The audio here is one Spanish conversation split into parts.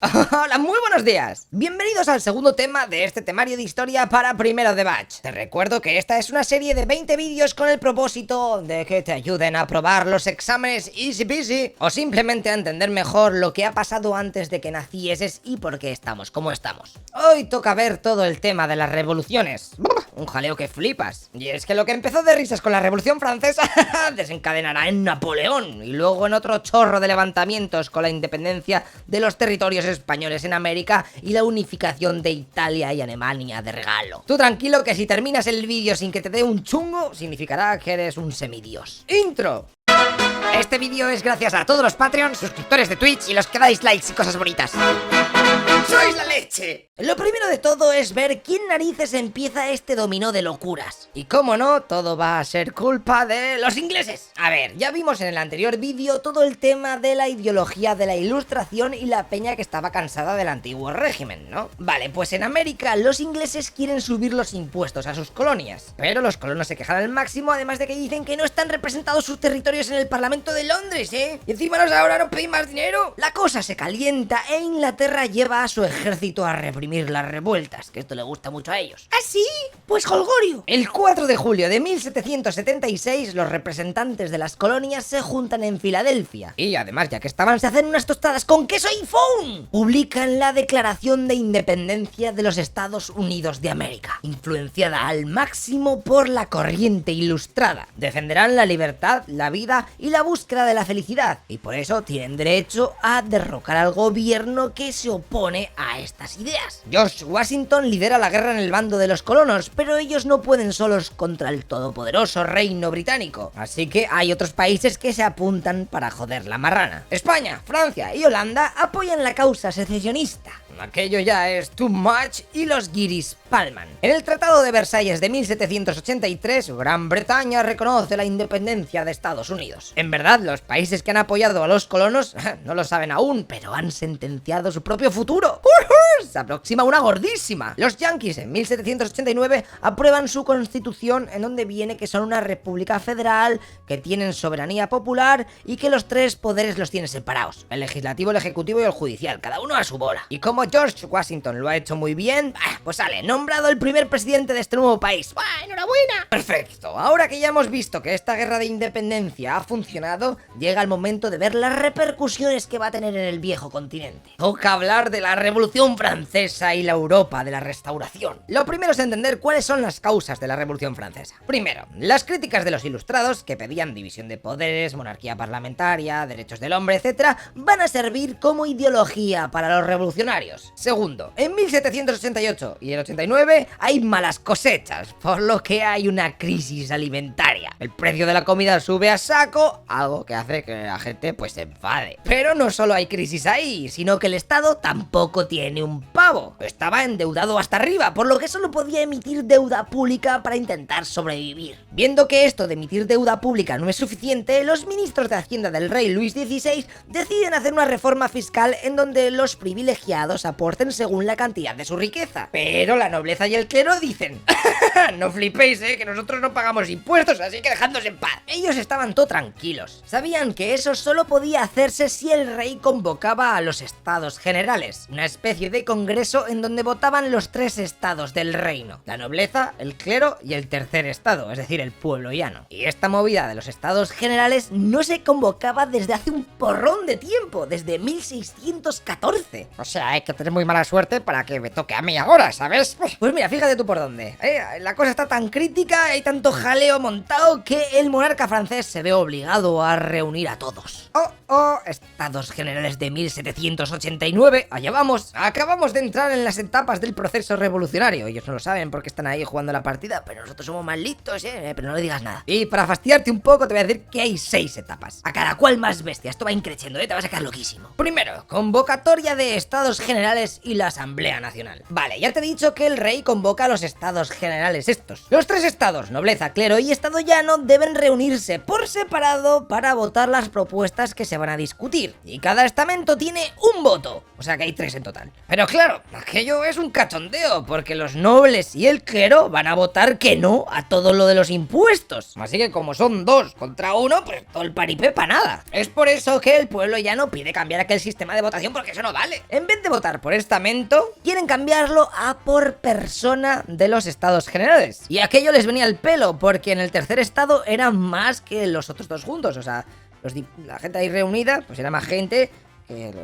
Hola, muy buenos días. Bienvenidos al segundo tema de este temario de historia para primero de batch. Te recuerdo que esta es una serie de 20 vídeos con el propósito de que te ayuden a aprobar los exámenes easy peasy o simplemente a entender mejor lo que ha pasado antes de que nacieses y por qué estamos como estamos. Hoy toca ver todo el tema de las revoluciones. Un jaleo que flipas. Y es que lo que empezó de risas con la Revolución Francesa desencadenará en Napoleón y luego en otro chorro de levantamientos con la independencia de los territorios españoles en América y la unificación de Italia y Alemania de regalo. Tú tranquilo que si terminas el vídeo sin que te dé un chungo, significará que eres un semidios. ¡Intro! Este vídeo es gracias a todos los Patreons, suscriptores de Twitch y los que dais likes y cosas bonitas. ¡Sois la leche! Lo primero de todo es ver quién narices empieza este dominó de locuras. Y cómo no, todo va a ser culpa de los ingleses. A ver, ya vimos en el anterior vídeo todo el tema de la ideología de la Ilustración y la peña que estaba cansada del antiguo régimen, ¿no? Vale, pues en América los ingleses quieren subir los impuestos a sus colonias, pero los colonos se quejan al máximo, además de que dicen que no están representados sus territorios en el Parlamento de Londres, ¿eh? Y encima ahora nos pedimos más dinero. La cosa se calienta e Inglaterra lleva a su ejército a reprimir las revueltas, que esto le gusta mucho a ellos. ¿Ah, sí? Pues holgorio. El 4 de julio de 1776 los representantes de las colonias se juntan en Filadelfia y además, ya que estaban, se hacen unas tostadas con queso y foam. Publican la Declaración de Independencia de los Estados Unidos de América, influenciada al máximo por la corriente ilustrada. Defenderán la libertad, la vida y la búsqueda de la felicidad, y por eso tienen derecho a derrocar al gobierno que se opone a estas ideas. George Washington lidera la guerra en el bando de los colonos, pero ellos no pueden solos contra el todopoderoso reino británico, así que hay otros países que se apuntan para joder la marrana. España, Francia y Holanda apoyan la causa secesionista. Aquello ya es too much y los guiris palman. En el Tratado de Versalles de 1783, Gran Bretaña reconoce la independencia de Estados Unidos. En verdad, los países que han apoyado a los colonos no lo saben aún, pero han sentenciado su propio futuro. Se aproxima una gordísima. Los yankees en 1789 aprueban su constitución, en donde viene que son una república federal, que tienen soberanía popular y que los tres poderes los tienen separados: el legislativo, el ejecutivo y el judicial, cada uno a su bola. Y como George Washington lo ha hecho muy bien, pues sale nombrado el primer presidente de este nuevo país. ¡Enhorabuena! Perfecto. Ahora que ya hemos visto que esta guerra de independencia ha funcionado, llega el momento de ver las repercusiones que va a tener en el viejo continente. Toca hablar de la Revolución Francesa y la Europa de la Restauración. Lo primero es entender cuáles son las causas de la Revolución Francesa. Primero, las críticas de los ilustrados, que pedían división de poderes, monarquía parlamentaria, derechos del hombre, etc., van a servir como ideología para los revolucionarios. Segundo, en 1788 y el 89 hay malas cosechas, por lo que hay una crisis alimentaria. El precio de la comida sube a saco, algo que hace que la gente pues se enfade. Pero no solo hay crisis ahí, sino que el Estado tampoco tiene un pavo. Estaba endeudado hasta arriba, por lo que solo podía emitir deuda pública para intentar sobrevivir. Viendo que esto de emitir deuda pública no es suficiente, los ministros de Hacienda del rey Luis XVI deciden hacer una reforma fiscal en donde los privilegiados aporten según la cantidad de su riqueza. Pero la nobleza y el clero dicen: no flipéis, que nosotros no pagamos impuestos, así que dejadnos en paz. Ellos estaban todo tranquilos. Sabían que eso solo podía hacerse si el rey convocaba a los estados generales, una especie de congreso en donde votaban los tres estados del reino: la nobleza, el clero y el tercer estado, es decir, el pueblo llano. Y esta movida de los estados generales no se convocaba desde hace un porrón de tiempo, desde 1614. O sea, hay que tener muy mala suerte para que me toque a mí ahora, ¿sabes? Pues mira, fíjate tú por dónde. La cosa está tan crítica, hay tanto jaleo montado, que el monarca francés se ve obligado a reunir a todos. Estados generales de 1789, allá vamos. Acabamos de entrar en las etapas del proceso revolucionario. Ellos no lo saben porque están ahí jugando la partida, pero nosotros somos más listos, pero no le digas nada. Y para fastidiarte un poco te voy a decir que hay 6 etapas, a cada cual más bestia. Esto va increciendo, te vas a quedar loquísimo. Primero, convocatoria de estados generales y la Asamblea Nacional. Vale, ya te he dicho que el rey convoca a los estados generales estos. Los 3 estados, nobleza, clero y estado llano, deben reunirse por separado para votar las propuestas que se van a discutir. Y cada estamento tiene un voto, o sea que hay 3 en total. Pero claro, claro, aquello es un cachondeo, porque los nobles y el clero van a votar que no a todo lo de los impuestos. Así que como son 2 contra 1, pues todo el paripé para nada. Es por eso que el pueblo ya no pide cambiar aquel sistema de votación, porque eso no vale. En vez de votar por estamento, quieren cambiarlo a por persona de los estados generales. Y aquello les venía al pelo, porque en el tercer estado eran más que los otros 2 juntos. O sea, la gente ahí reunida, pues era más gente que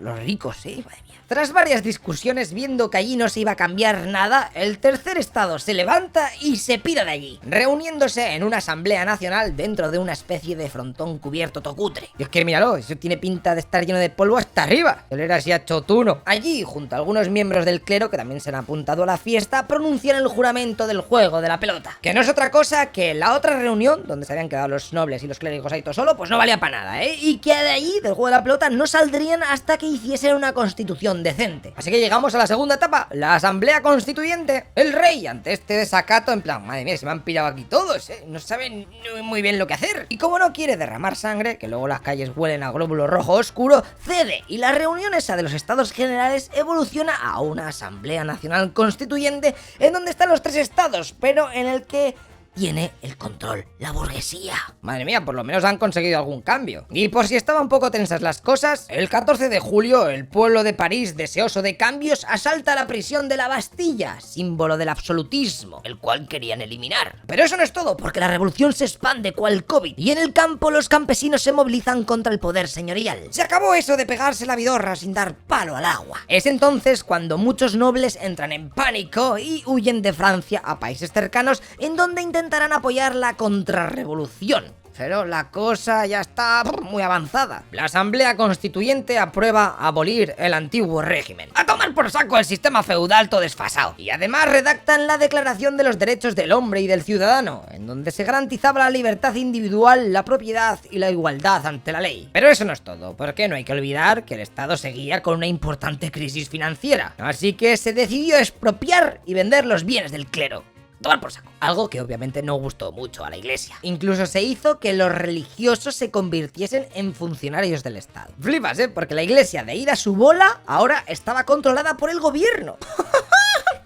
los ricos, sí, madre mía. Tras varias discusiones, viendo que allí no se iba a cambiar nada, el tercer estado se levanta y se pira de allí, reuniéndose en una asamblea nacional dentro de una especie de frontón cubierto tocutre. Y es que míralo, eso tiene pinta de estar lleno de polvo hasta arriba. Él era así a chotuno. Allí, junto a algunos miembros del clero que también se han apuntado a la fiesta, pronuncian el juramento del juego de la pelota, que no es otra cosa que la otra reunión donde se habían quedado los nobles y los clérigos ahí todo solo, pues no valía para nada, y que de allí, del juego de la pelota, no saldrían hasta que hiciesen una constitución decente. Así que llegamos a la segunda etapa, la asamblea constituyente. El rey, ante este desacato, en plan, madre mía, se me han pillado aquí todos, no saben muy bien lo que hacer. Y como no quiere derramar sangre, que luego las calles huelen a glóbulo rojo oscuro, cede, y la reunión esa de los estados generales evoluciona a una asamblea nacional constituyente en donde están los 3 estados, pero en el que tiene el control la burguesía. Madre mía, por lo menos han conseguido algún cambio. Y por si estaban un poco tensas las cosas, el 14 de julio el pueblo de París, deseoso de cambios, asalta la prisión de la Bastilla, símbolo del absolutismo, el cual querían eliminar. Pero eso no es todo, porque la revolución se expande cual COVID, y en el campo los campesinos se movilizan contra el poder señorial. Se acabó eso de pegarse la vidorra sin dar palo al agua. Es entonces cuando muchos nobles entran en pánico y huyen de Francia a países cercanos, en donde intentarán apoyar la contrarrevolución. Pero la cosa ya está muy avanzada. La Asamblea Constituyente aprueba abolir el antiguo régimen. A tomar por saco el sistema feudal todo desfasado. Y además redactan la Declaración de los Derechos del Hombre y del Ciudadano, en donde se garantizaba la libertad individual, la propiedad y la igualdad ante la ley. Pero eso no es todo, porque no hay que olvidar que el Estado seguía con una importante crisis financiera. Así que se decidió expropiar y vender los bienes del clero. Tomar por saco. Algo que obviamente no gustó mucho a la iglesia. Incluso se hizo que los religiosos se convirtiesen en funcionarios del Estado. Flipas, porque la iglesia, de ir a su bola, ahora estaba controlada por el gobierno.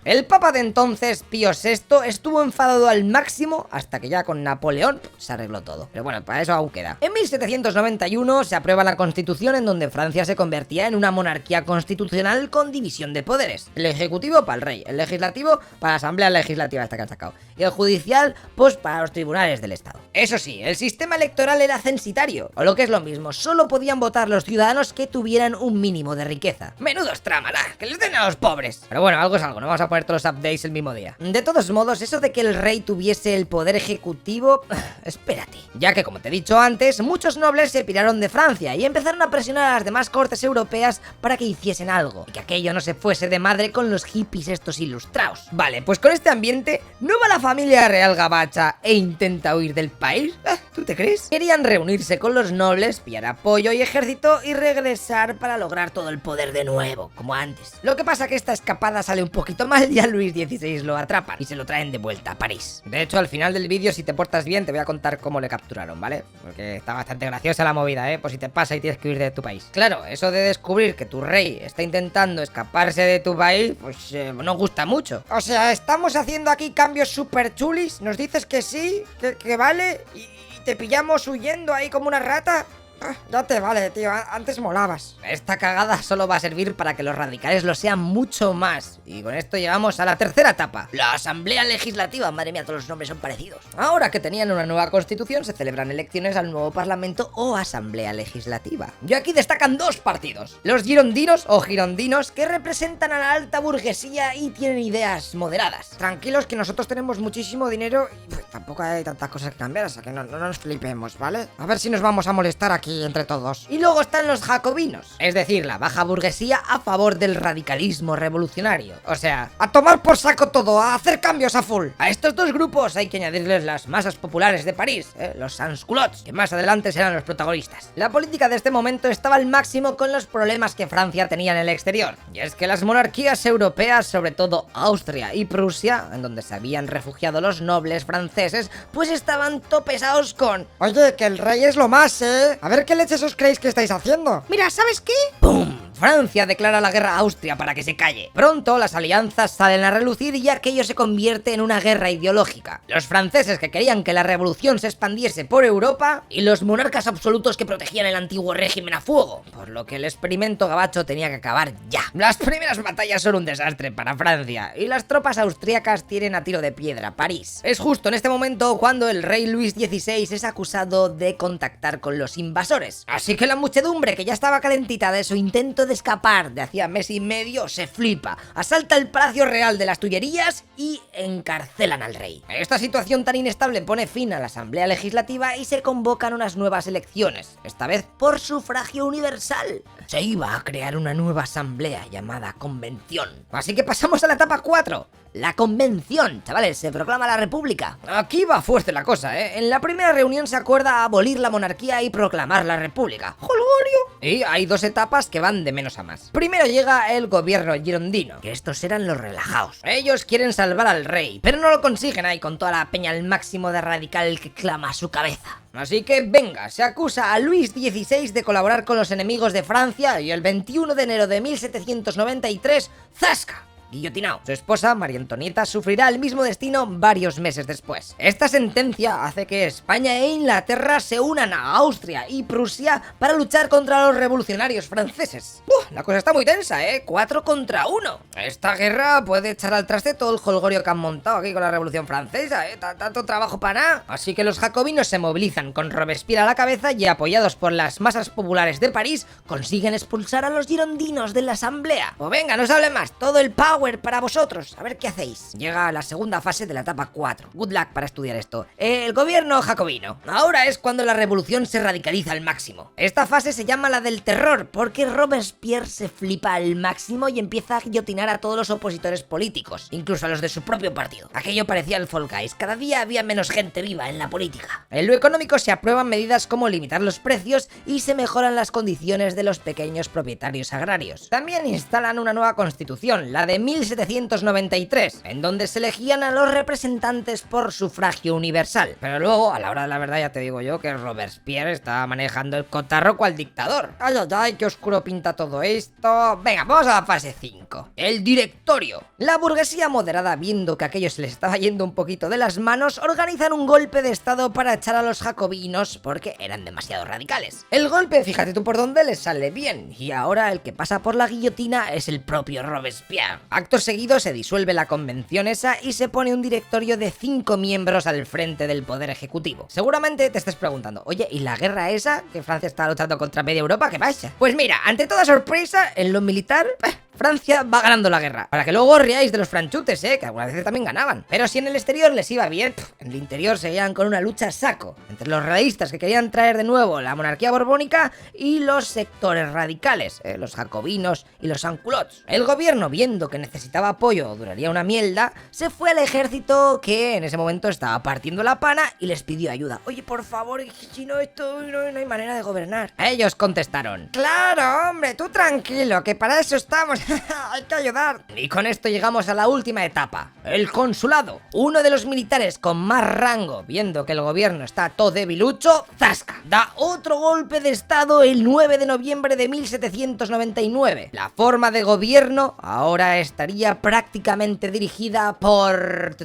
El papa de entonces, Pío VI, estuvo enfadado al máximo hasta que ya con Napoleón se arregló todo. Pero bueno, para eso aún queda. En 1791 se aprueba la Constitución, en donde Francia se convertía en una monarquía constitucional con división de poderes. El ejecutivo para el rey, el legislativo para la asamblea legislativa esta que han sacado, y el judicial pues para los tribunales del Estado. Eso sí, el sistema electoral era censitario, o lo que es lo mismo, solo podían votar los ciudadanos que tuvieran un mínimo de riqueza. Menudos trámala, que les den a los pobres. Pero bueno, algo es algo, no vamos a poner todos los updates el mismo día. De todos modos, eso de que el rey tuviese el poder ejecutivo, espérate, ya que como te he dicho antes, muchos nobles se piraron de Francia y empezaron a presionar a las demás cortes europeas para que hiciesen algo, y que aquello no se fuese de madre con los hippies estos ilustrados. Vale, pues con este ambiente, ¿no va la familia real gabacha e intenta huir del país? ¿Tú te crees? Querían reunirse con los nobles, pillar apoyo y ejército y regresar para lograr todo el poder de nuevo, como antes. Lo que pasa que esta escapada sale un poquito mal y a Luis XVI lo atrapan y se lo traen de vuelta a París. De hecho, al final del vídeo, si te portas bien, te voy a contar cómo le capturaron, ¿vale? Porque está bastante graciosa la movida, por si te pasa y tienes que huir de tu país. Claro, eso de descubrir que tu rey está intentando escaparse de tu país, pues no gusta mucho. O sea, estamos haciendo aquí cambios super chulis, nos dices que sí, que vale, y te pillamos huyendo ahí como una rata. Ya te vale, tío, antes molabas. Esta cagada solo va a servir para que los radicales lo sean mucho más. Y con esto llegamos a la tercera etapa, la Asamblea Legislativa. Madre mía, todos los nombres son parecidos. Ahora que tenían una nueva constitución, se celebran elecciones al nuevo Parlamento o Asamblea Legislativa. Y aquí destacan 2 partidos: los girondinos o girondinos, que representan a la alta burguesía y tienen ideas moderadas. Tranquilos, que nosotros tenemos muchísimo dinero y tampoco hay tantas cosas que cambiar, o sea que no nos flipemos, ¿vale? A ver si nos vamos a molestar aquí entre todos. Y luego están los jacobinos, es decir, la baja burguesía a favor del radicalismo revolucionario. O sea, a tomar por saco todo, a hacer cambios a full. A estos 2 grupos hay que añadirles las masas populares de París, los sans-culottes, que más adelante serán los protagonistas. La política de este momento estaba al máximo con los problemas que Francia tenía en el exterior. Y es que las monarquías europeas, sobre todo Austria y Prusia, en donde se habían refugiado los nobles franceses, pues estaban topesados con: oye, que el rey es lo más, a ver ver qué leches os creéis que estáis haciendo. Mira, ¿sabes qué? ¡Pum! Francia declara la guerra a Austria para que se calle. Pronto las alianzas salen a relucir y aquello se convierte en una guerra ideológica. Los franceses que querían que la revolución se expandiese por Europa y los monarcas absolutos que protegían el antiguo régimen a fuego, por lo que el experimento gabacho tenía que acabar ya. Las primeras batallas son un desastre para Francia y las tropas austríacas tienen a tiro de piedra París. Es justo en este momento cuando el rey Luis XVI es acusado de contactar con los invasores. Así que la muchedumbre, que ya estaba calentita de su intento de escapar de hacía mes y medio, se flipa, asalta el Palacio Real de las Tullerías y encarcelan al rey. Esta situación tan inestable pone fin a la Asamblea Legislativa y se convocan unas nuevas elecciones, esta vez por sufragio universal. Se iba a crear una nueva asamblea llamada Convención. Así que pasamos a la etapa 4. La convención, chavales, se proclama la república. Aquí va fuerte la cosa, ¿eh? En la primera reunión se acuerda abolir la monarquía y proclamar la república. ¡Jolgorio! Y hay dos etapas que van de menos a más. Primero llega el gobierno girondino, que estos eran los relajados. Ellos quieren salvar al rey, pero no lo consiguen ahí con toda la peña al máximo de radical que clama a su cabeza. Así que venga, se acusa a Luis XVI de colaborar con los enemigos de Francia y el 21 de enero de 1793, ¡zasca!, guillotinado. Su esposa, María Antonieta, sufrirá el mismo destino varios meses después. Esta sentencia hace que España e Inglaterra se unan a Austria y Prusia para luchar contra los revolucionarios franceses. La cosa está muy tensa, ¿eh? 4 contra 1. Esta guerra puede echar al traste todo el jolgorio que han montado aquí con la Revolución Francesa, ¿eh? Tanto trabajo para nada. Así que los jacobinos se movilizan con Robespierre a la cabeza y, apoyados por las masas populares de París, consiguen expulsar a los girondinos de la asamblea. Pues venga, no se hable más, todo el power para vosotros, a ver qué hacéis. Llega la segunda fase de la etapa 4. Good luck para estudiar esto. El gobierno jacobino. Ahora es cuando la revolución se radicaliza al máximo. Esta fase se llama la del terror, porque Robespierre se flipa al máximo y empieza a guillotinar a todos los opositores políticos, incluso a los de su propio partido. Aquello parecía el Fall Guys, cada día había menos gente viva en la política. En lo económico se aprueban medidas como limitar los precios y se mejoran las condiciones de los pequeños propietarios agrarios. También instalan una nueva constitución, la de 1793, en donde se elegían a los representantes por sufragio universal. Pero luego, a la hora de la verdad, ya te digo yo que Robespierre estaba manejando el cotarro cual dictador. Ay, ay, ay, qué oscuro pinta todo esto. Venga, vamos a la fase 5. El directorio. La burguesía moderada, viendo que aquello se les estaba yendo un poquito de las manos, organizan un golpe de estado para echar a los jacobinos porque eran demasiado radicales. El golpe, fíjate tú por dónde les sale bien, y ahora el que pasa por la guillotina es el propio Robespierre. Acto seguido se disuelve la convención esa y se pone un directorio de 5 miembros al frente del poder ejecutivo. Seguramente te estés preguntando, oye, ¿y la guerra esa que Francia está luchando contra media Europa, qué pasa? Pues mira, ante toda sorpresa, en lo militar, Francia va ganando la guerra. Para que luego os riáis de los franchutes, que algunas veces también ganaban. Pero si en el exterior les iba bien, en el interior seguían con una lucha a saco entre los realistas que querían traer de nuevo la monarquía borbónica y los sectores radicales, los jacobinos y los sans-culottes. El gobierno, viendo que necesitaba apoyo, duraría una mierda, se fue al ejército, que en ese momento estaba partiendo la pana, y les pidió ayuda. Oye, por favor, si no, esto no hay manera de gobernar. Ellos contestaron: claro, hombre, tú tranquilo, que para eso estamos. Hay que ayudar. Y con esto llegamos a la última etapa, el consulado. Uno de los militares con más rango, viendo que el gobierno está todo debilucho, ¡zasca!, da otro golpe de estado el 9 de noviembre de 1799. La forma de gobierno ahora estaría prácticamente dirigida por...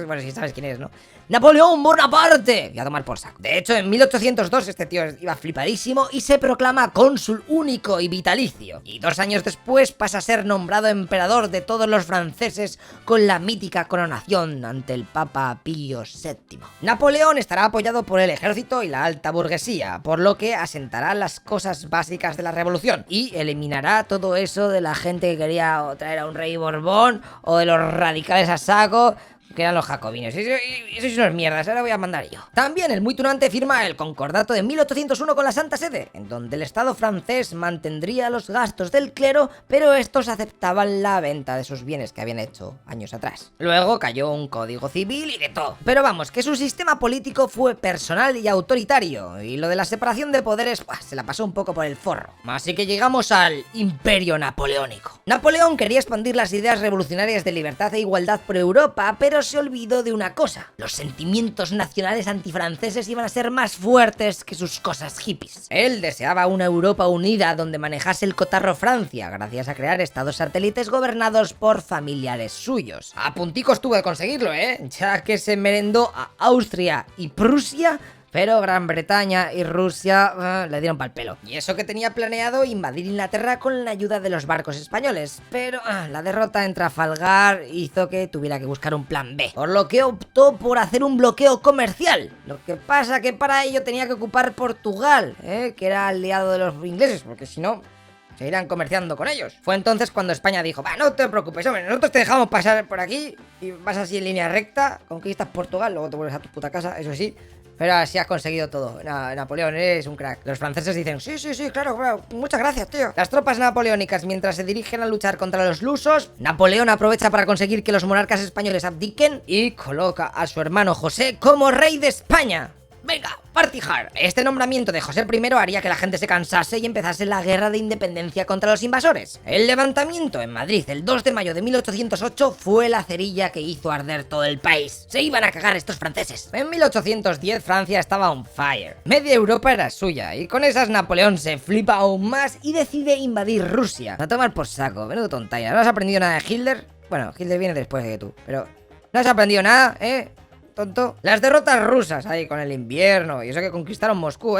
bueno, si sabes quién es, ¿no? ¡Napoleón Bonaparte! Y a tomar por saco. De hecho, en 1802 este tío iba flipadísimo y se proclama cónsul único y vitalicio. Y 2 años después pasa a ser nombrado emperador de todos los franceses con la mítica coronación ante el Papa Pío VII. Napoleón estará apoyado por el ejército y la alta burguesía, por lo que asentará las cosas básicas de la revolución y eliminará todo eso de la gente que quería traer a un rey Borbón o de los radicales a saco, que eran los jacobinos. Eso es unas mierdas, ahora voy a mandar yo. También el muy tunante firma el Concordato de 1801 con la Santa Sede, en donde el Estado francés mantendría los gastos del clero, pero estos aceptaban la venta de sus bienes que habían hecho años atrás. Luego cayó un código civil y de todo. Pero vamos, que su sistema político fue personal y autoritario, y lo de la separación de poderes, se la pasó un poco por el forro. Así que llegamos al Imperio Napoleónico. Napoleón quería expandir las ideas revolucionarias de libertad e igualdad por Europa, pero pero se olvidó de una cosa: los sentimientos nacionales antifranceses iban a ser más fuertes que sus cosas hippies. Él deseaba una Europa unida donde manejase el cotarro Francia, gracias a crear estados satélites gobernados por familiares suyos. A puntico estuvo de conseguirlo, ya que se merendó a Austria y Prusia, pero Gran Bretaña y Rusia le dieron pa'l pelo. Y eso que tenía planeado invadir Inglaterra con la ayuda de los barcos españoles, pero la derrota en Trafalgar hizo que tuviera que buscar un plan B, por lo que optó por hacer un bloqueo comercial. Lo que pasa que para ello tenía que ocupar Portugal, que era aliado de los ingleses, porque si no se irán comerciando con ellos. Fue entonces cuando España dijo: va, no te preocupes, hombre, nosotros te dejamos pasar por aquí y vas así en línea recta, conquistas Portugal, luego te vuelves a tu puta casa, eso sí. Pero así has conseguido todo. Napoleón, eres un crack. Los franceses dicen: sí, claro, muchas gracias, tío. Las tropas napoleónicas, mientras se dirigen a luchar contra los lusos, Napoleón aprovecha para conseguir que los monarcas españoles abdiquen y coloca a su hermano José como rey de España. ¡Venga, party hard! Este nombramiento de José I haría que la gente se cansase y empezase la guerra de independencia contra los invasores. El levantamiento en Madrid el 2 de mayo de 1808 fue la cerilla que hizo arder todo el país. Se iban a cagar estos franceses. En 1810 Francia estaba on fire. Media Europa era suya y con esas Napoleón se flipa aún más y decide invadir Rusia. A tomar por saco, menudo tontaina. ¿No has aprendido nada de Hitler? Bueno, Hitler viene después de tú, pero ¿no has aprendido nada, tonto? Las derrotas rusas ahí con el invierno y eso que conquistaron Moscú,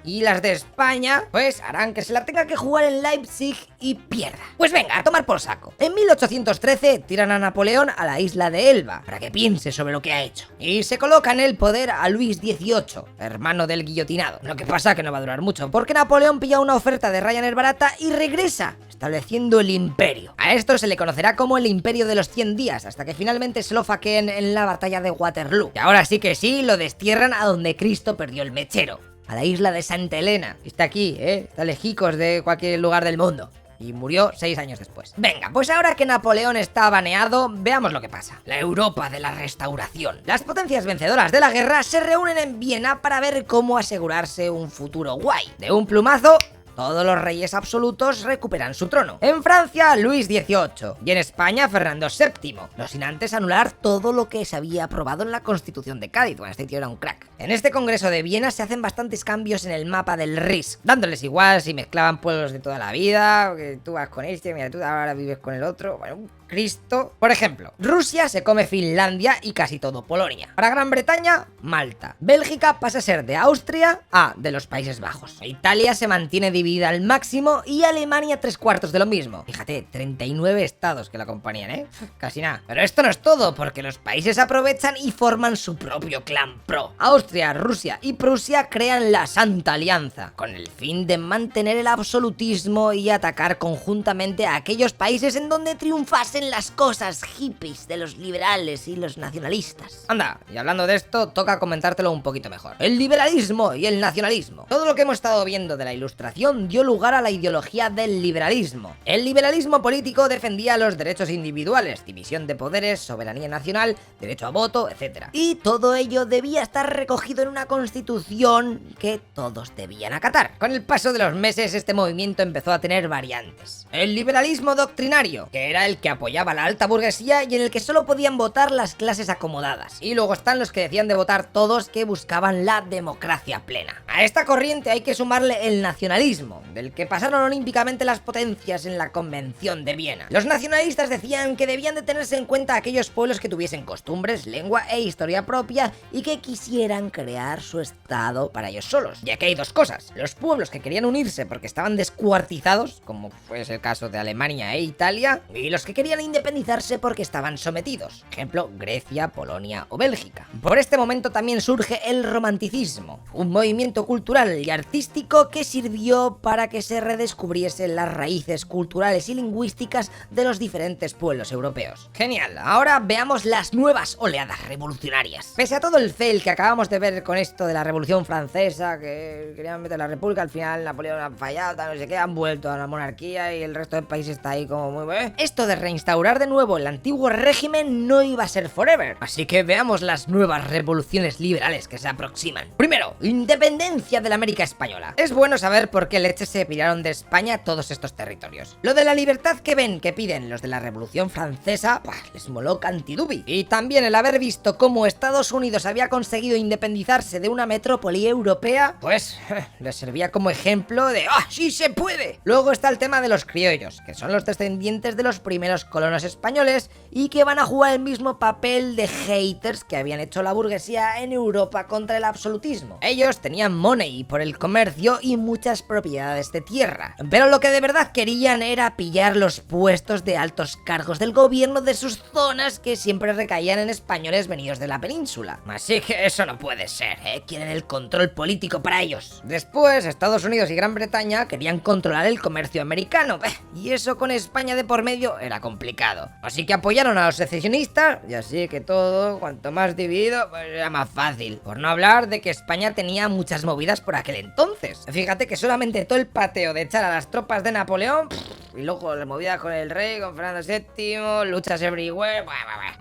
y las de España, pues harán que se la tenga que jugar en Leipzig y pierda. Pues venga, a tomar por saco. En 1813 tiran a Napoleón a la isla de Elba para que piense sobre lo que ha hecho. Y se coloca en el poder a Luis XVIII, hermano del guillotinado. Lo que pasa que no va a durar mucho, porque Napoleón pilla una oferta de Ryanair barata y regresa, estableciendo el imperio. A esto se le conocerá como el Imperio de los 100 días, hasta que finalmente se lo faqueen en la batalla de Waterloo. Y ahora sí que sí, lo destierran a donde Cristo perdió el mechero, a la isla de Santa Elena. Está aquí, está lejicos de cualquier lugar del mundo. Y murió 6 años después. Venga, pues ahora que Napoleón está baneado, veamos lo que pasa. La Europa de la Restauración. Las potencias vencedoras de la guerra se reúnen en Viena para ver cómo asegurarse un futuro guay. De un plumazo, todos los reyes absolutos recuperan su trono. En Francia, Luis XVIII. Y en España, Fernando VII. No sin antes anular todo lo que se había aprobado en la Constitución de Cádiz. Bueno, este tío era un crack. En este congreso de Viena se hacen bastantes cambios en el mapa del Ris, dándoles igual si mezclaban pueblos de toda la vida, que tú vas con este, mira, tú ahora vives con el otro. Bueno, Cristo. Por ejemplo, Rusia se come Finlandia y casi todo Polonia. Para Gran Bretaña, Malta. Bélgica pasa a ser de Austria a de los Países Bajos. Italia se mantiene dividida al máximo y Alemania 3/4 de lo mismo. Fíjate, 39 estados que la acompañan, casi nada. Pero esto no es todo, porque los países aprovechan y forman su propio clan pro. Austria, Rusia y Prusia crean la Santa Alianza, con el fin de mantener el absolutismo y atacar conjuntamente a aquellos países en donde triunfasen las cosas hippies de los liberales y los nacionalistas. Anda, y hablando de esto, toca comentártelo un poquito mejor. El liberalismo y el nacionalismo. Todo lo que hemos estado viendo de la Ilustración dio lugar a la ideología del liberalismo. El liberalismo político defendía los derechos individuales, división de poderes, soberanía nacional, derecho a voto, etc. Y todo ello debía estar recogido en una constitución que todos debían acatar. Con el paso de los meses, este movimiento empezó a tener variantes. El liberalismo doctrinario, que era el que apoyaba a la alta burguesía y en el que solo podían votar las clases acomodadas. Y luego están los que decían de votar todos, que buscaban la democracia plena. A esta corriente hay que sumarle el nacionalismo, del que pasaron olímpicamente las potencias en la Convención de Viena. Los nacionalistas decían que debían de tenerse en cuenta aquellos pueblos que tuviesen costumbres, lengua e historia propia y que quisieran crear su estado para ellos solos. Ya que hay dos cosas: los pueblos que querían unirse porque estaban descuartizados, como fue el caso de Alemania e Italia, y los que querían independizarse porque estaban sometidos, ejemplo Grecia, Polonia o Bélgica. Por este momento también surge el romanticismo, un movimiento cultural y artístico que sirvió para que se redescubriesen las raíces culturales y lingüísticas de los diferentes pueblos europeos. Genial, ahora veamos las nuevas oleadas revolucionarias. Pese a todo el fail que acabamos de ver con esto de la Revolución Francesa, que querían meter la República, al final Napoleón ha fallado, no sé qué, han vuelto a la monarquía y el resto del país está ahí como muy... Esto de reinstaurar de nuevo el antiguo régimen no iba a ser forever, así que veamos las nuevas revoluciones liberales que se aproximan. Primero, independencia de la América Española. Es bueno saber por qué que leche se piraron de España todos estos territorios. Lo de la libertad que ven que piden los de la Revolución Francesa, les moló cantidubi. Y también el haber visto cómo Estados Unidos había conseguido independizarse de una metrópoli europea, pues les servía como ejemplo de ¡ah, sí se puede! Luego está el tema de los criollos, que son los descendientes de los primeros colonos españoles y que van a jugar el mismo papel de haters que habían hecho la burguesía en Europa contra el absolutismo. Ellos tenían money por el comercio y muchas propiedades de tierra, pero lo que de verdad querían era pillar los puestos de altos cargos del gobierno de sus zonas que siempre recaían en españoles venidos de la península. Así que eso no puede ser, quieren el control político para ellos. Después, Estados Unidos y Gran Bretaña querían controlar el comercio americano, y eso con España de por medio era complicado. Así que apoyaron a los secesionistas, y así que todo, cuanto más dividido, pues era más fácil. Por no hablar de que España tenía muchas movidas por aquel entonces. Fíjate que solamente todo el pateo de echar a las tropas de Napoleón, y luego la movida con el rey, con Fernando VII, luchas everywhere,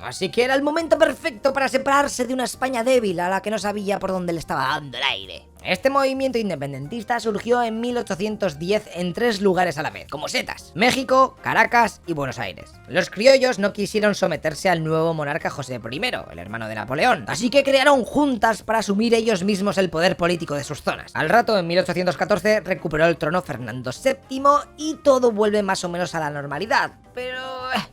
así que era el momento perfecto para separarse de una España débil a la que no sabía por dónde le estaba dando el aire. Este movimiento independentista surgió en 1810 en 3 lugares a la vez, como setas: México, Caracas y Buenos Aires. Los criollos no quisieron someterse al nuevo monarca José I, el hermano de Napoleón, así que crearon juntas para asumir ellos mismos el poder político de sus zonas. Al rato, en 1814, recuperó el trono Fernando VII y todo vuelve más o menos a la normalidad. Pero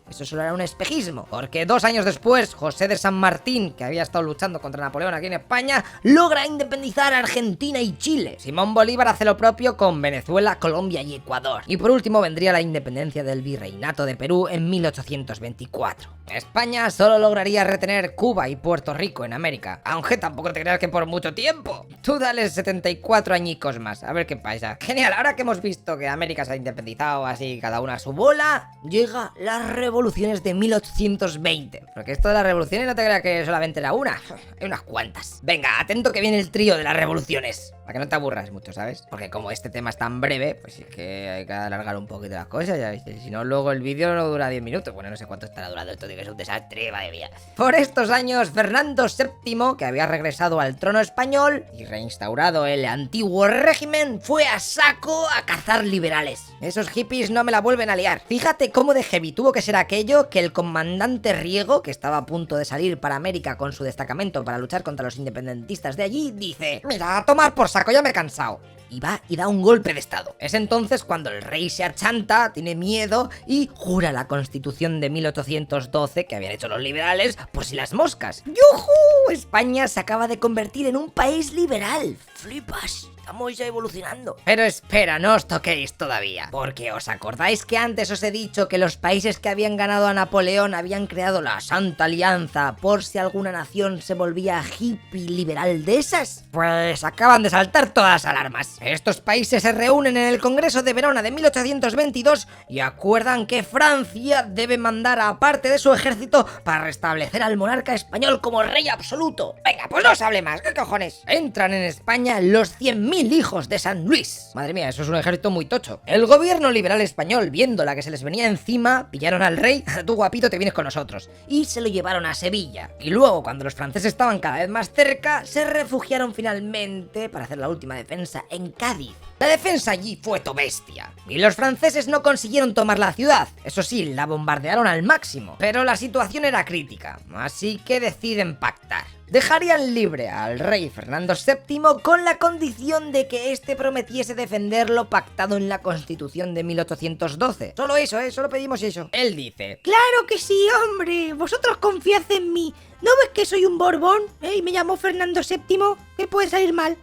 eso solo era un espejismo, porque 2 años después, José de San Martín, que había estado luchando contra Napoleón aquí en España, logra independizar a Argentina y Chile. Simón Bolívar hace lo propio con Venezuela, Colombia y Ecuador. Y por último vendría la independencia del Virreinato de Perú en 1824. España solo lograría retener Cuba y Puerto Rico en América, aunque tampoco te creas que por mucho tiempo. Tú dale 74 añicos más, a ver qué pasa. Genial, ahora que hemos visto que América se ha independizado así cada una a su bola, llega las revoluciones de 1820. Porque esto de las revoluciones no te creas que solamente era una, hay unas cuantas. Venga, atento que viene el trío de las revoluciones, para que no te aburras mucho, ¿sabes? Porque como este tema es tan breve, pues es que hay que alargar un poquito las cosas, ya viste. Si no, luego el vídeo no dura 10 minutos. Bueno, no sé cuánto estará durando esto, que es un desastre, madre mía. Por estos años, Fernando VII, que había regresado al trono español y reinstaurado el antiguo régimen, fue a saco a cazar liberales. Esos hippies no me la vuelven a liar. Fíjate cómo de heavy tuvo que ser aquello que el comandante Riego, que estaba a punto de salir para América con su destacamento para luchar contra los independentistas de allí, dice: mira, a tomar por saco, ya me he cansado. Y va y da un golpe de estado. Es entonces cuando el rey se achanta, tiene miedo y jura la constitución de 1812 que habían hecho los liberales por si las moscas. ¡Yujú! España se acaba de convertir en un país liberal. ¡Flipas! Estamos ya evolucionando. Pero espera, no os toquéis todavía, porque ¿os acordáis que antes os he dicho que los países que habían ganado a Napoleón habían creado la Santa Alianza por si alguna nación se volvía hippie liberal de esas? Pues acaban de saltar todas las alarmas. Estos países se reúnen en el Congreso de Verona de 1822 y acuerdan que Francia debe mandar a parte de su ejército para restablecer al monarca español como rey absoluto. Venga, pues no os hable más, ¿qué cojones? Entran en España los 100.000 hijos de San Luis. Madre mía, eso es un ejército muy tocho. El gobierno liberal español, viendo la que se les venía encima, pillaron al rey: tú guapito te vienes con nosotros, y se lo llevaron a Sevilla. Y luego, cuando los franceses estaban cada vez más cerca, se refugiaron finalmente para hacer la última defensa en Cádiz. La defensa allí fue to bestia, y los franceses no consiguieron tomar la ciudad. Eso sí, la bombardearon al máximo, pero la situación era crítica, así que deciden pactar. Dejarían libre al rey Fernando VII con la condición de que éste prometiese defender lo pactado en la Constitución de 1812. Solo eso, solo pedimos eso. Él dice: ¡Claro que sí, hombre! Vosotros confiad en mí. ¿No ves que soy un Borbón? Y me llamo Fernando VII. ¿Qué puede salir mal?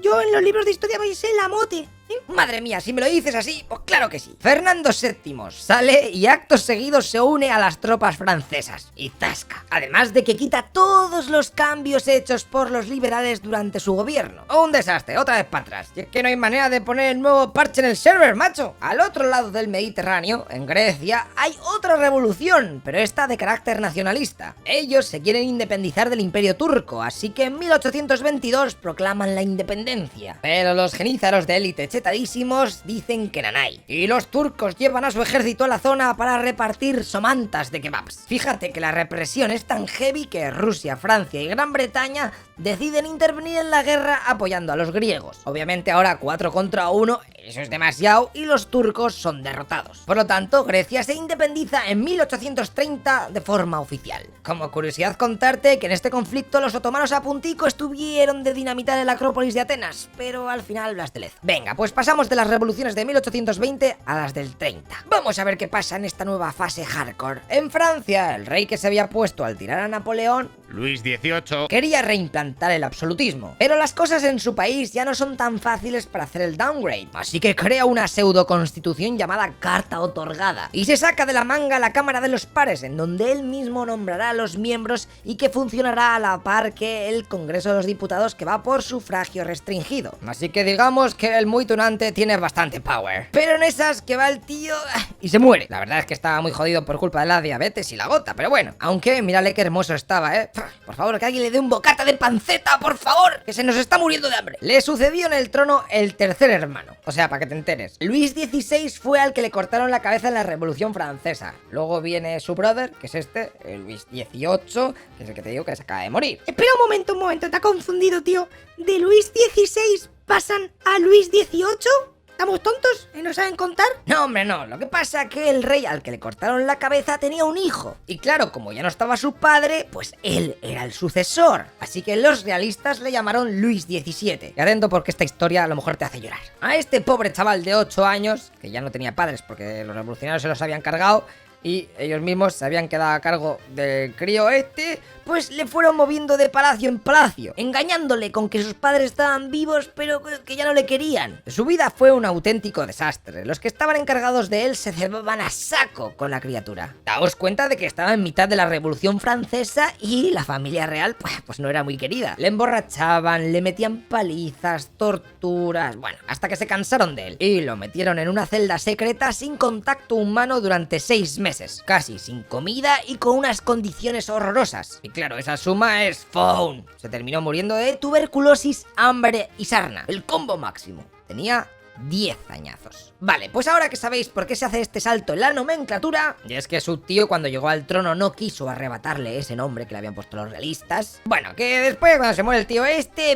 Yo en los libros de historia me sé la mote. Madre mía, si me lo dices así, pues claro que sí. Fernando VII sale y acto seguido se une a las tropas francesas y zasca. Además de que quita todos los cambios hechos por los liberales durante su gobierno. Un desastre, otra vez para atrás. Y es que no hay manera de poner el nuevo parche en el server, macho. Al otro lado del Mediterráneo, en Grecia, hay otra revolución, pero esta de carácter nacionalista. Ellos se quieren independizar del Imperio Turco, así que en 1822 proclaman la independencia. Pero los genízaros de élite chetadísimos dicen que nanay. Y los turcos llevan a su ejército a la zona para repartir somantas de kebabs. Fíjate que la represión es tan heavy que Rusia, Francia y Gran Bretaña deciden intervenir en la guerra apoyando a los griegos. Obviamente ahora 4 contra 1 eso es demasiado y los turcos son derrotados. Por lo tanto, Grecia se independiza en 1830 de forma oficial. Como curiosidad contarte que en este conflicto los otomanos a puntico estuvieron de dinamitar el Acrópolis de Atenas, pero al final las delezo. Venga, pues pasamos de las revoluciones de 1820 a las del 30. Vamos a ver qué pasa en esta nueva fase hardcore. En Francia, el rey que se había puesto al tirar a Napoleón, Luis XVIII, quería reimplantar el absolutismo, pero las cosas en su país ya no son tan fáciles para hacer el downgrade, así que crea una pseudo constitución llamada Carta Otorgada y se saca de la manga la Cámara de los Pares, en donde él mismo nombrará a los miembros y que funcionará a la par que el Congreso de los Diputados, que va por sufragio restringido. Así que digamos que el muy tunante tiene bastante power, pero en esas que va el tío y se muere. La verdad es que estaba muy jodido por culpa de la diabetes y la gota, pero bueno, aunque mírale qué hermoso estaba, por favor, que alguien le dé un bocata de panceta, por favor, que se nos está muriendo de hambre. Le sucedió en el trono el tercer hermano, o sea, para que te enteres. Luis XVI fue al que le cortaron la cabeza en la Revolución Francesa. Luego viene su brother, que es el Luis XVIII, que es el que te digo que se acaba de morir. Espera un momento, te ha confundido, tío. ¿De Luis XVI pasan a Luis XVIII? ¿Estamos tontos y no saben contar? No, hombre, no. Lo que pasa es que el rey al que le cortaron la cabeza tenía un hijo. Y claro, como ya no estaba su padre, pues él era el sucesor. Así que los realistas le llamaron Luis XVII. Y atento porque esta historia a lo mejor te hace llorar. A este pobre chaval de 8 años, que ya no tenía padres porque los revolucionarios se los habían cargado y ellos mismos se habían quedado a cargo del crío pues le fueron moviendo de palacio en palacio, engañándole con que sus padres estaban vivos pero que ya no le querían. Su vida fue un auténtico desastre. Los que estaban encargados de él se cebaban a saco con la criatura. Daos cuenta de que estaba en mitad de la Revolución Francesa y la familia real pues no era muy querida. Le emborrachaban, le metían palizas, torturas, bueno, hasta que se cansaron de él y lo metieron en una celda secreta sin contacto humano durante 6 meses, casi sin comida y con unas condiciones horrorosas. Y claro, esa suma es phone. Se terminó muriendo de tuberculosis, hambre y sarna. El combo máximo. Tenía 10 añazos. Vale, pues ahora que sabéis por qué se hace este salto en la nomenclatura, y es que su tío cuando llegó al trono no quiso arrebatarle ese nombre que le habían puesto los realistas. Bueno, que después cuando se muere el tío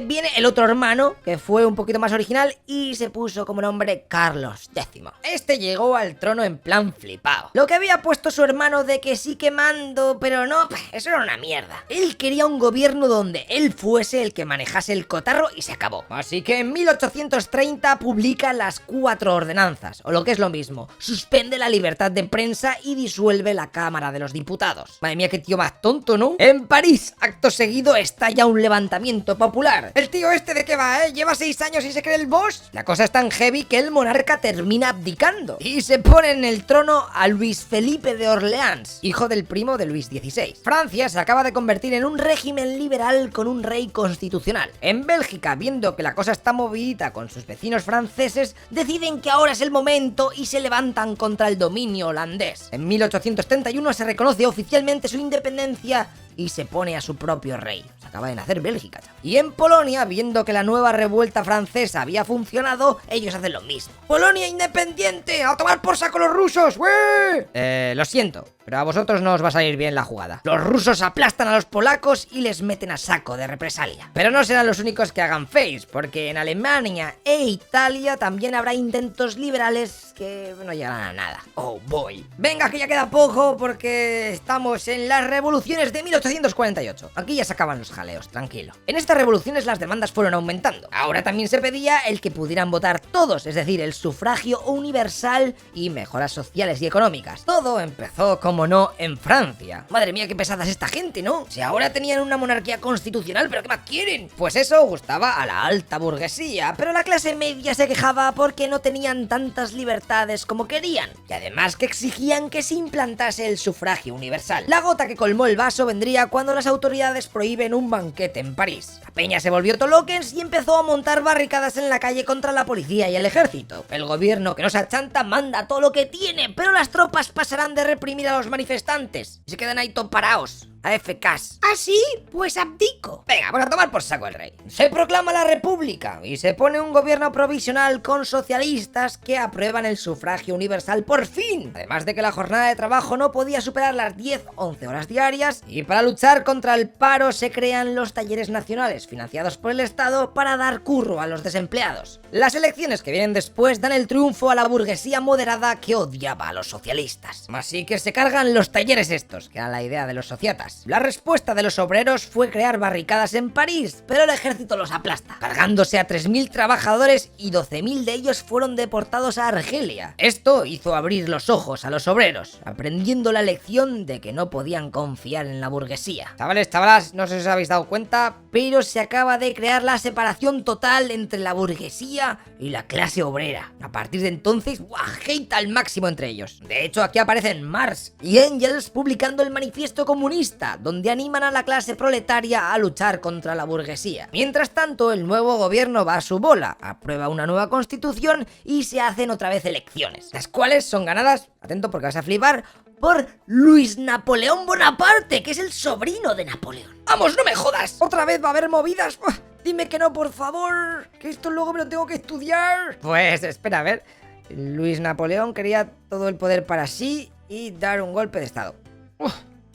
viene el otro hermano, que fue un poquito más original y se puso como nombre Carlos X. Este llegó al trono en plan flipado. Lo que había puesto su hermano de que sí que mando, pero no, eso era una mierda. Él quería un gobierno donde él fuese el que manejase el cotarro y se acabó. Así que en 1830 publica las 4 ordenanzas, o lo que es lo mismo, suspende la libertad de prensa y disuelve la Cámara de los Diputados. Madre mía, qué tío más tonto, ¿no? En París, acto seguido, estalla un levantamiento popular. ¿El tío de qué va, lleva 6 años y se cree el boss? La cosa es tan heavy que el monarca termina abdicando y se pone en el trono a Luis Felipe de Orleans, hijo del primo de Luis XVI. Francia se acaba de convertir en un régimen liberal con un rey constitucional. En Bélgica, viendo que la cosa está movidita con sus vecinos franceses, deciden que ahora es el momento y se levantan contra el dominio holandés. En 1831 se reconoce oficialmente su independencia y se pone a su propio rey. Se acaba de nacer Bélgica. Y en Polonia, viendo que la nueva revuelta francesa había funcionado, ellos hacen lo mismo. ¡Polonia independiente! ¡A tomar por saco los rusos! ¡Ué! Lo siento, pero a vosotros no os va a salir bien la jugada. Los rusos aplastan a los polacos y les meten a saco de represalia. Pero no serán los únicos que hagan face, porque en Alemania e Italia también habrá intentos liberales que no llegarán a nada. ¡Oh, boy! Venga, que ya queda poco, porque estamos en las revoluciones de 1848. Aquí ya se acaban los jaleos, tranquilo. En estas revoluciones las demandas fueron aumentando. Ahora también se pedía el que pudieran votar todos, es decir, el sufragio universal y mejoras sociales y económicas. Todo empezó, como no, en Francia. Madre mía, qué pesada es esta gente, ¿no? Si ahora tenían una monarquía constitucional, ¿pero qué más quieren? Pues eso gustaba a la alta burguesía, pero la clase media se quejaba porque no tenían tantas libertades como querían. Y además que exigían que se implantase el sufragio universal. La gota que colmó el vaso vendría cuando las autoridades prohíben un banquete en París. La peña se volvió toloquens y empezó a montar barricadas en la calle contra la policía y el ejército. El gobierno, que no se achanta, manda todo lo que tiene, pero las tropas pasarán de reprimir a los manifestantes y se quedan ahí todos parados. AFKs. ¿Ah, sí? Pues abdico. Venga, pues a tomar por saco el rey. Se proclama la república y se pone un gobierno provisional con socialistas que aprueban el sufragio universal por fin. Además de que la jornada de trabajo no podía superar las 10-11 horas diarias, y para luchar contra el paro se crean los talleres nacionales financiados por el Estado para dar curro a los desempleados. Las elecciones que vienen después dan el triunfo a la burguesía moderada que odiaba a los socialistas. Así que se cargan los talleres estos, que era la idea de los sociatas. La respuesta de los obreros fue crear barricadas en París, pero el ejército los aplasta, cargándose a 3.000 trabajadores y 12.000 de ellos fueron deportados a Argelia. Esto hizo abrir los ojos a los obreros, aprendiendo la lección de que no podían confiar en la burguesía. Chavales, chavalas, no sé si os habéis dado cuenta, pero se acaba de crear la separación total entre la burguesía y la clase obrera. A partir de entonces, hate al máximo entre ellos. De hecho, aquí aparecen Marx y Engels publicando el manifiesto comunista, donde animan a la clase proletaria a luchar contra la burguesía. Mientras tanto, el nuevo gobierno va a su bola, aprueba una nueva constitución y se hacen otra vez elecciones, las cuales son ganadas, atento porque vas a flipar, por Luis Napoleón Bonaparte, que es el sobrino de Napoleón. ¡Vamos, no me jodas! ¿Otra vez va a haber movidas? Dime que no, por favor, que esto luego me lo tengo que estudiar. Pues espera, a ver. Luis Napoleón quería todo el poder para sí y dar un golpe de estado.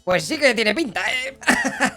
Pues sí que tiene pinta, ¿eh?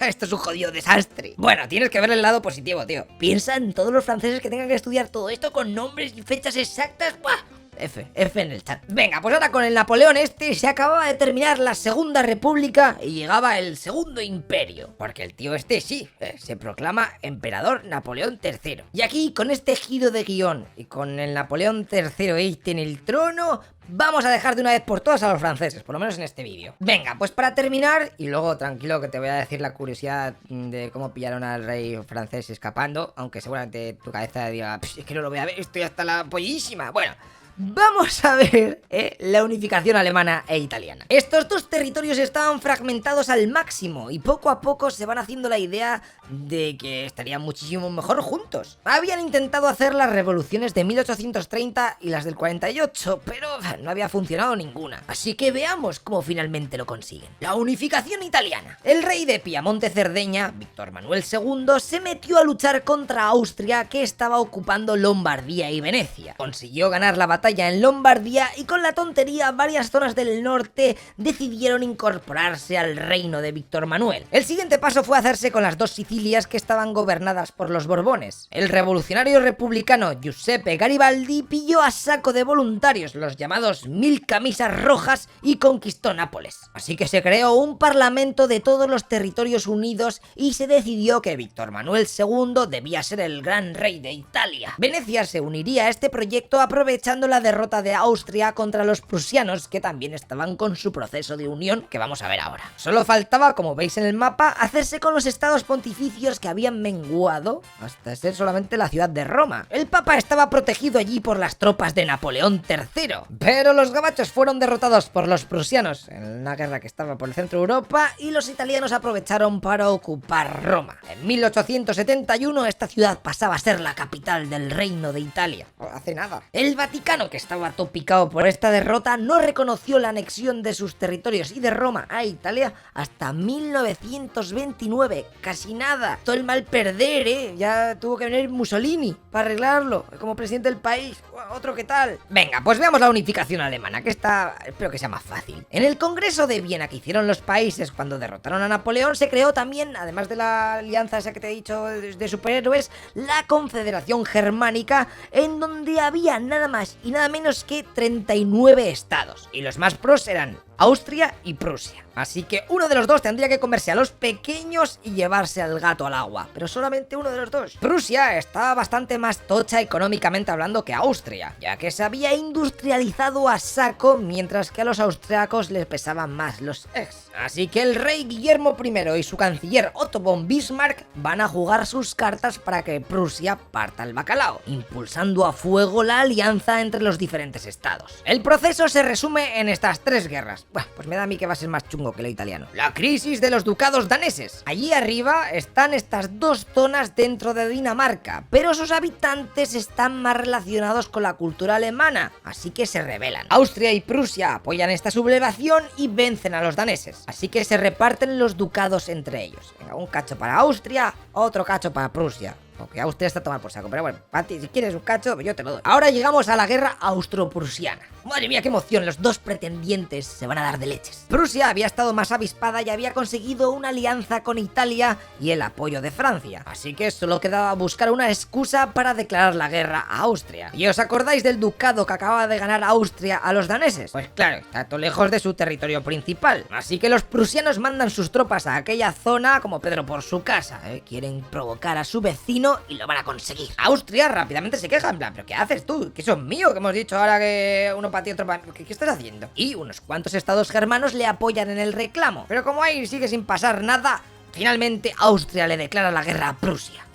Esto es un jodido desastre. Bueno, tienes que ver el lado positivo, tío. Piensa en todos los franceses que tengan que estudiar todo esto con nombres y fechas exactas. ¡Buah! F en el chat. Venga, pues ahora con el Napoleón se acababa de terminar la Segunda República y llegaba el Segundo Imperio. Porque el tío se proclama Emperador Napoleón III. Y aquí, con este giro de guión y con el Napoleón III en el trono, vamos a dejar de una vez por todas a los franceses, por lo menos en este vídeo. Venga, pues para terminar, y luego tranquilo que te voy a decir la curiosidad de cómo pillaron al rey francés escapando, aunque seguramente tu cabeza diga, es que no lo voy a ver, estoy hasta la pollísima. Bueno, vamos a ver la unificación alemana e italiana. Estos dos territorios estaban fragmentados al máximo y poco a poco se van haciendo la idea de que estarían muchísimo mejor juntos. Habían intentado hacer las revoluciones de 1830 y las del 48, pero no había funcionado ninguna. Así que veamos cómo finalmente lo consiguen. La unificación italiana. El rey de Piamonte Cerdeña, Víctor Manuel II, se metió a luchar contra Austria, que estaba ocupando Lombardía y Venecia. Consiguió ganar la batalla en Lombardía y con la tontería varias zonas del norte decidieron incorporarse al reino de Víctor Manuel. El siguiente paso fue hacerse con las dos Sicilias que estaban gobernadas por los Borbones. El revolucionario republicano Giuseppe Garibaldi pilló a saco de voluntarios los llamados 1000 camisas rojas y conquistó Nápoles. Así que se creó un parlamento de todos los territorios unidos y se decidió que Víctor Manuel II debía ser el gran rey de Italia. Venecia se uniría a este proyecto aprovechando la derrota de Austria contra los prusianos, que también estaban con su proceso de unión que vamos a ver ahora. Solo faltaba, como veis en el mapa, hacerse con los estados pontificios que habían menguado hasta ser solamente la ciudad de Roma. El papa estaba protegido allí por las tropas de Napoleón III, pero los gabachos fueron derrotados por los prusianos en una guerra que estaba por el centro de Europa y los italianos aprovecharon para ocupar Roma. En 1871 esta ciudad pasaba a ser la capital del Reino de Italia. Hace nada. El Vaticano, que estaba topicado por esta derrota, no reconoció la anexión de sus territorios y de Roma a Italia hasta 1929, casi nada. Todo el mal perder, ya tuvo que venir Mussolini para arreglarlo, como presidente del país. Otro que tal. Venga, pues veamos la unificación alemana, que espero que sea más fácil. En el Congreso de Viena que hicieron los países cuando derrotaron a Napoleón, se creó también, además de la alianza esa que te he dicho de superhéroes, la Confederación Germánica, en donde había nada más y nada menos que 39 estados, y los más pros eran Austria y Prusia. Así que uno de los dos tendría que comerse a los pequeños y llevarse al gato al agua, pero solamente uno de los dos. Prusia estaba bastante más tocha económicamente hablando que Austria, ya que se había industrializado a saco, mientras que a los austriacos les pesaban más los ex. Así que el rey Guillermo I y su canciller Otto von Bismarck van a jugar sus cartas para que Prusia parta el bacalao, impulsando a fuego la alianza entre entre los diferentes estados. El proceso se resume en estas tres guerras. Bueno, pues me da a mí que va a ser más chungo que lo italiano. La crisis de los ducados daneses. Allí arriba están estas dos zonas dentro de Dinamarca, pero sus habitantes están más relacionados con la cultura alemana, así que se rebelan. Austria y Prusia apoyan esta sublevación y vencen a los daneses, así que se reparten los ducados entre ellos. Venga, un cacho para Austria, otro cacho para Prusia. Porque Austria está a tomar por saco, pero bueno, para ti, si quieres un cacho, yo te lo doy. Ahora llegamos a la guerra austro-prusiana. Madre mía, qué emoción, los dos pretendientes se van a dar de leches. Prusia había estado más avispada y había conseguido una alianza con Italia y el apoyo de Francia, así que solo quedaba buscar una excusa para declarar la guerra a Austria. ¿Y os acordáis del ducado que acababa de ganar Austria a los daneses? Pues claro, está todo lejos de su territorio principal, así que los prusianos mandan sus tropas a aquella zona como Pedro por su casa, quieren provocar a su vecino y lo van a conseguir. Austria rápidamente se queja, en plan, ¿pero qué haces tú? Que son mío, que hemos dicho ahora que uno para ti, otro para... ¿Qué estás haciendo? Y unos cuantos estados germanos le apoyan en el reclamo. Pero como ahí sigue sin pasar nada, finalmente Austria le declara la guerra a Prusia.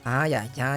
Ay,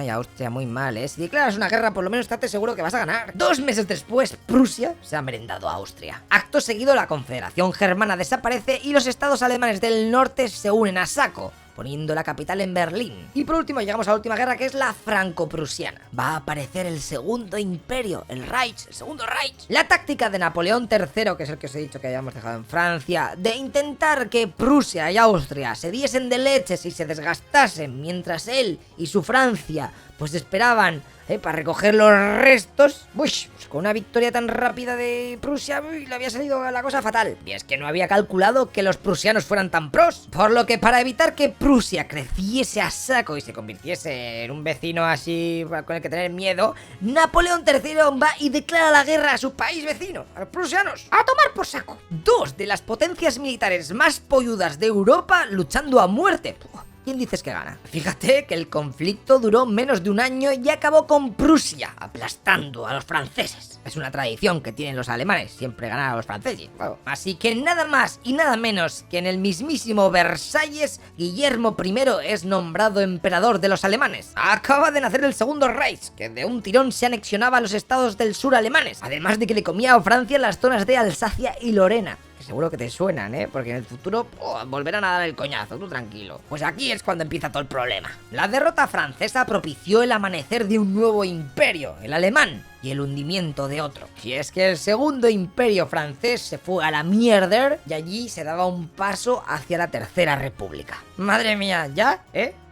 Austria, muy mal, ¿eh? Si declaras una guerra, por lo menos estate seguro que vas a ganar. 2 meses después, Prusia se ha merendado a Austria. Acto seguido, la Confederación Germana desaparece y los estados alemanes del norte se unen a saco, poniendo la capital en Berlín. Y por último llegamos a la última guerra, que es la franco-prusiana. Va a aparecer el segundo imperio, el Reich, el segundo Reich. La táctica de Napoleón III, que es el que os he dicho que habíamos dejado en Francia, de intentar que Prusia y Austria se diesen de leches y se desgastasen mientras él y su Francia pues esperaban para recoger los restos. Pues con una victoria tan rápida de Prusia, le había salido la cosa fatal. Y es que no había calculado que los prusianos fueran tan pros. Por lo que para evitar que Prusia creciese a saco y se convirtiese en un vecino así con el que tener miedo, Napoleón III va y declara la guerra a su país vecino, a los prusianos. ¡A tomar por saco! 2 de las potencias militares más polludas de Europa luchando a muerte. ¿Quién dices que gana? Fíjate que el conflicto duró menos de un año y acabó con Prusia aplastando a los franceses. Es una tradición que tienen los alemanes, siempre ganar a los franceses. Wow. Así que nada más y nada menos que en el mismísimo Versalles, Guillermo I es nombrado emperador de los alemanes. Acaba de nacer el segundo Reich, que de un tirón se anexionaba a los estados del sur alemanes, además de que le comía a Francia las zonas de Alsacia y Lorena. Seguro que te suenan, porque en el futuro volverán a dar el coñazo, tú tranquilo. Pues aquí es cuando empieza todo el problema. La derrota francesa propició el amanecer de un nuevo imperio, el alemán, y el hundimiento de otro. Y es que el segundo imperio francés se fue a la mierda y allí se daba un paso hacia la Tercera República. Madre mía, ¿ya?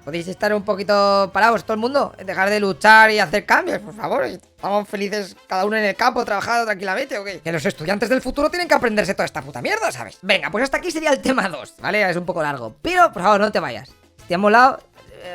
¿Podéis estar un poquito parados todo el mundo? Dejar de luchar y hacer cambios, por favor. Estamos felices cada uno en el campo trabajando tranquilamente, ¿o qué? Que los estudiantes del futuro tienen que aprenderse toda esta puta mierda, ¿sabes? Venga, pues hasta aquí sería el tema 2, ¿vale? Es un poco largo, pero por favor no te vayas. Si te ha molado,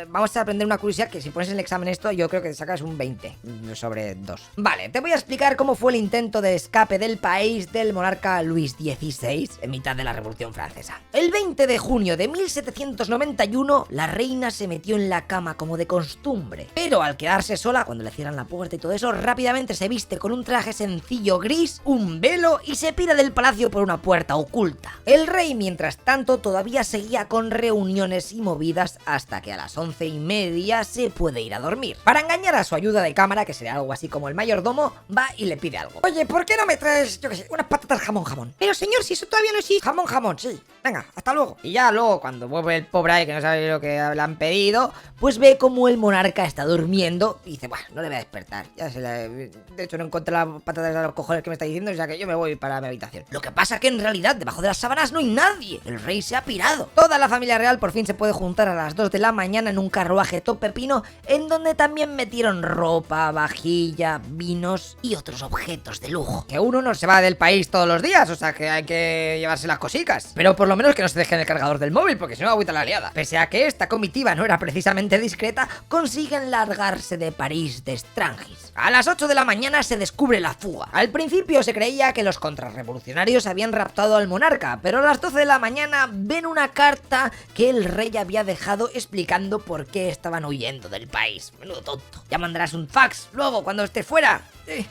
vamos a aprender una curiosidad que si pones en el examen esto, yo creo que te sacas un 20 sobre 2. Vale, te voy a explicar cómo fue el intento de escape del país del monarca Luis XVI en mitad de la Revolución Francesa. El 20 de junio de 1791, la reina se metió en la cama como de costumbre, pero al quedarse sola, cuando le cierran la puerta y todo eso, rápidamente se viste con un traje sencillo gris, un velo y se pira del palacio por una puerta oculta. El rey, mientras tanto, todavía seguía con reuniones y movidas hasta que a las 11:30 se puede ir a dormir. Para engañar a su ayuda de cámara, que sería algo así como el mayordomo, va y le pide algo. Oye, ¿por qué no me traes, yo qué sé, unas patatas jamón? Pero señor, si eso todavía no existe. Jamón, sí. Venga, hasta luego. Y ya luego, cuando vuelve el pobre ahí que no sabe lo que le han pedido, pues ve como el monarca está durmiendo y dice, bueno, no le voy a despertar. De hecho, no encontré las patatas de los cojones que me está diciendo, o sea que yo me voy para mi habitación. Lo que pasa que en realidad, debajo de las sábanas no hay nadie. El rey se ha pirado. Toda la familia real por fin se puede juntar a las 2 de la mañana en un carruaje tope pino, en donde también metieron ropa, vajilla, vinos y otros objetos de lujo. Que uno no se va del país todos los días, o sea que hay que llevarse las cosicas. Pero por lo menos que no se deje en el cargador del móvil, porque si no agüita la liada. Pese a que esta comitiva no era precisamente discreta, consiguen largarse de París de Strangis. A las 8 de la mañana se descubre la fuga. Al principio se creía que los contrarrevolucionarios habían raptado al monarca, pero a las 12 de la mañana ven una carta que el rey había dejado explicando explicando por qué estaban huyendo del país. Menudo tonto. Ya mandarás un fax luego cuando estés fuera.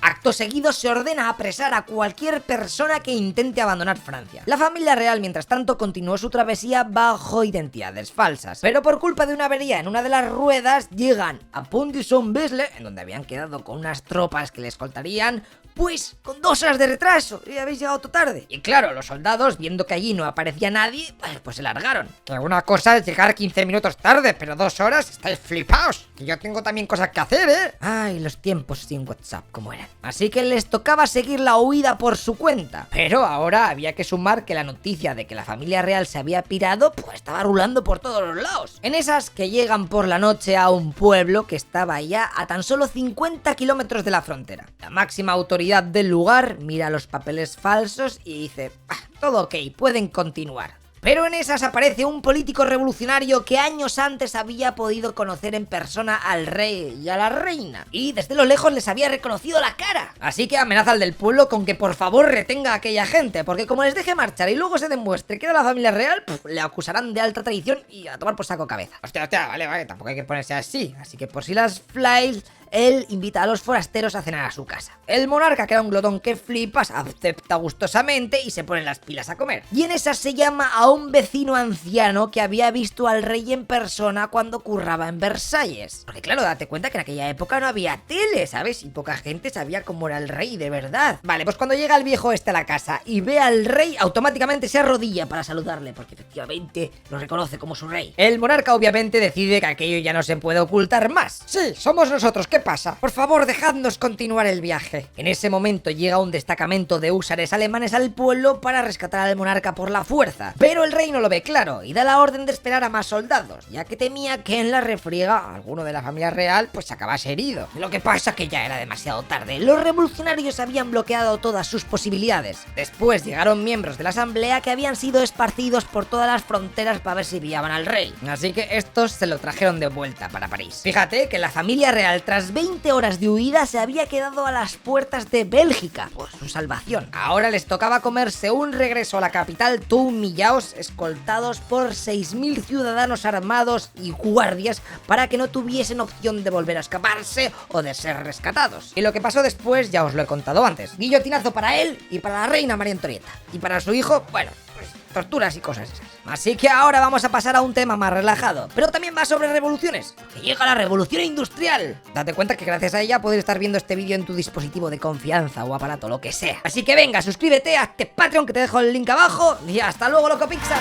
Acto seguido se ordena apresar a cualquier persona que intente abandonar Francia. La familia real, mientras tanto, continuó su travesía bajo identidades falsas, pero por culpa de una avería en una de las ruedas llegan a Pont-de-Saint-Vesle, en donde habían quedado con unas tropas que le escoltarían, pues con 2 horas de retraso, y habéis llegado todo tarde. Y claro, los soldados, viendo que allí no aparecía nadie, pues se largaron. Que una cosa es llegar 15 minutos tarde, pero 2 horas, estáis flipaos. Que yo tengo también cosas que hacer, ¿eh? Ay, los tiempos sin WhatsApp, como eran. Así que les tocaba seguir la huida por su cuenta. Pero ahora había que sumar que la noticia de que la familia real se había pirado, pues estaba rulando por todos los lados. En esas que llegan por la noche a un pueblo que estaba ya a tan solo 50 kilómetros de la frontera. La máxima autoridad del lugar mira los papeles falsos y dice: todo ok, pueden continuar. Pero en esas aparece un político revolucionario que años antes había podido conocer en persona al rey y a la reina, y desde lo lejos les había reconocido la cara. Así que amenaza al del pueblo con que por favor retenga a aquella gente, porque como les deje marchar y luego se demuestre que era la familia real, le acusarán de alta traición y a tomar por saco cabeza. Hostia, vale, tampoco hay que ponerse así. Así que por si las flies, él invita a los forasteros a cenar a su casa. El monarca, que era un glotón que flipas, acepta gustosamente y se pone las pilas a comer. Y en esas se llama a un vecino anciano que había visto al rey en persona cuando curraba en Versalles. Porque claro, date cuenta que en aquella época no había tele, ¿sabes? Y poca gente sabía cómo era el rey de verdad. Vale, pues cuando llega el viejo a la casa y ve al rey, automáticamente se arrodilla para saludarle, porque efectivamente lo reconoce como su rey. El monarca obviamente decide que aquello ya no se puede ocultar más. Sí, somos nosotros, ¿qué pasa? Por favor, dejadnos continuar el viaje. En ese momento llega un destacamento de húsares alemanes al pueblo para rescatar al monarca por la fuerza. Pero el rey no lo ve claro y da la orden de esperar a más soldados, ya que temía que en la refriega alguno de la familia real pues acabase herido. Lo que pasa que ya era demasiado tarde. Los revolucionarios habían bloqueado todas sus posibilidades. Después llegaron miembros de la asamblea que habían sido esparcidos por todas las fronteras para ver si pillaban al rey. Así que estos se lo trajeron de vuelta para París. Fíjate que la familia real, tras 20 horas de huida, se había quedado a las puertas de Bélgica por su salvación. Ahora les tocaba comerse un regreso a la capital todo humillados, escoltados por 6.000 ciudadanos armados y guardias para que no tuviesen opción de volver a escaparse o de ser rescatados. Y lo que pasó después ya os lo he contado antes. Guillotinazo para él y para la reina María Antonieta. Y para su hijo, bueno, pues torturas y cosas esas. Así que ahora vamos a pasar a un tema más relajado, pero también va sobre revoluciones, que llega la revolución industrial. Date cuenta que gracias a ella puedes estar viendo este vídeo en tu dispositivo de confianza o aparato, lo que sea. Así que venga, suscríbete, hazte Patreon, que te dejo el link abajo, y hasta luego, Loco Pixar.